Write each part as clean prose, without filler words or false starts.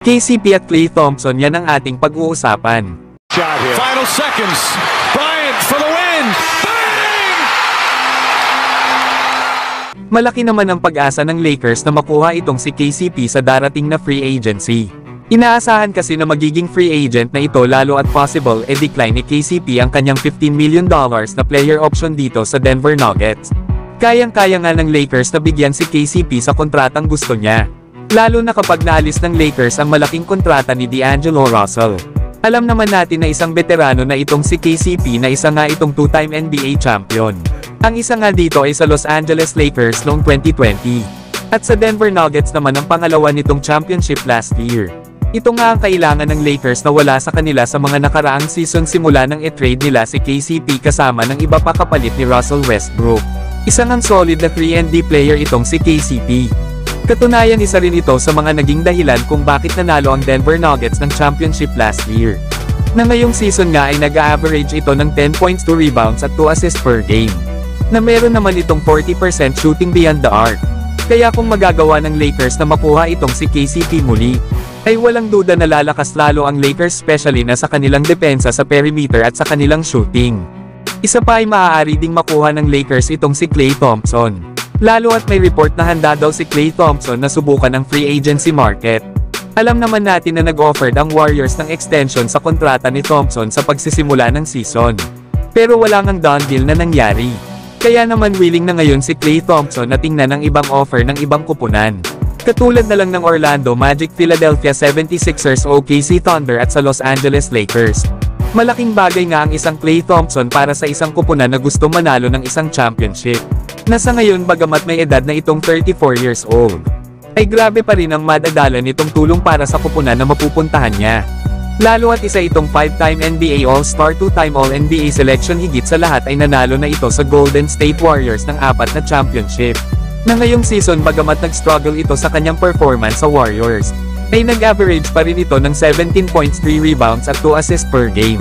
KCP at Klay Thompson, yan ang ating pag-uusapan. Final seconds. Bryant for the win. Bang! Malaki naman ang pag-asa ng Lakers na makuha itong si KCP sa darating na free agency. Inaasahan kasi na magiging free agent na ito, lalo at possible decline ni KCP ang kanyang $15 million na player option dito sa Denver Nuggets. Kayang-kaya nga ng Lakers na bigyan si KCP sa kontratang gusto niya. Lalo na kapag naalis ng Lakers ang malaking kontrata ni D'Angelo Russell. Alam naman natin na isang veterano na itong si KCP, na isa nga itong two-time NBA champion. Ang isa nga dito ay sa Los Angeles Lakers noong 2020. At sa Denver Nuggets naman ang pangalawa nitong championship last year. Ito nga ang kailangan ng Lakers na wala sa kanila sa mga nakaraang season simula nang i-trade nila si KCP kasama ng iba pa kapalit ni Russell Westbrook. Isang ang solid na 3&D player itong si KCP. Katunayan, isa rin ito sa mga naging dahilan kung bakit nanalo ang Denver Nuggets ng championship last year. Na ngayong season nga ay nag-a-average ito ng 10 points, 2 rebounds at 2 assists per game. Na meron naman itong 40% shooting beyond the arc. Kaya kung magagawa ng Lakers na makuha itong si KCP muli, ay walang duda na lalakas lalo ang Lakers, especially na sa kanilang depensa sa perimeter at sa kanilang shooting. Isa pa ay maaari ding makuha ng Lakers itong si Klay Thompson. Lalo at may report na handa daw si Klay Thompson na subukan ang free agency market. Alam naman natin na nag-offered ang Warriors ng extension sa kontrata ni Thompson sa pagsisimula ng season. Pero wala ngang done deal na nangyari. Kaya naman willing na ngayon si Klay Thompson na tingnan ang ibang offer ng ibang kupunan. Katulad na lang ng Orlando Magic, Philadelphia 76ers, OKC Thunder at sa Los Angeles Lakers. Malaking bagay nga ang isang Klay Thompson para sa isang kupunan na gusto manalo ng isang championship. Nasa ngayon, bagamat may edad na itong 34 years old, ay grabe pa rin ang madadala nitong tulong para sa kupunan na mapupuntahan niya. Lalo at isa itong 5-time NBA All-Star, 2-time All-NBA selection, higit sa lahat ay nanalo na ito sa Golden State Warriors ng 4 na championship. Na ngayong season, bagamat nag-struggle ito sa kanyang performance sa Warriors, ay nag-average pa rin ito ng 17 points, 3 rebounds at 2 assists per game.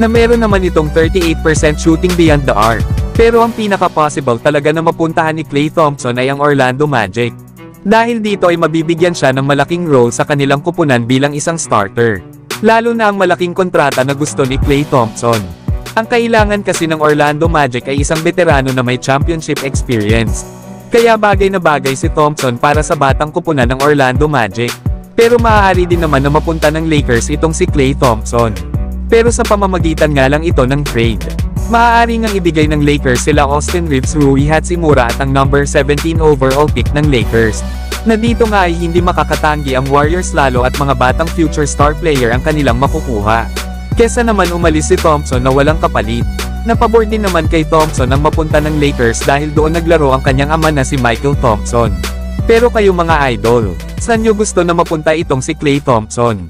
Na meron naman itong 38% shooting beyond the arc. Pero ang pinaka-possible talaga na mapuntahan ni Klay Thompson ay ang Orlando Magic. Dahil dito ay mabibigyan siya ng malaking role sa kanilang kupunan bilang isang starter. Lalo na ang malaking kontrata na gusto ni Klay Thompson. Ang kailangan kasi ng Orlando Magic ay isang veterano na may championship experience. Kaya bagay na bagay si Thompson para sa batang kupunan ng Orlando Magic. Pero maaari din naman na mapunta ng Lakers itong si Klay Thompson. Pero sa pamamagitan nga lang ito ng trade. Maaari ngang ibigay ng Lakers sila Austin Reeves, Rui Hachimura at ang number 17 overall pick ng Lakers. Na dito nga ay hindi makakatanggi ang Warriors, lalo at mga batang future star player ang kanilang makukuha. Kesa naman umalis si Thompson na walang kapalit. Napabor din naman kay Thompson ang mapunta ng Lakers dahil doon naglaro ang kanyang ama na si Michael Thompson. Pero kayo mga idol, saan nyo gusto na mapunta itong si Klay Thompson?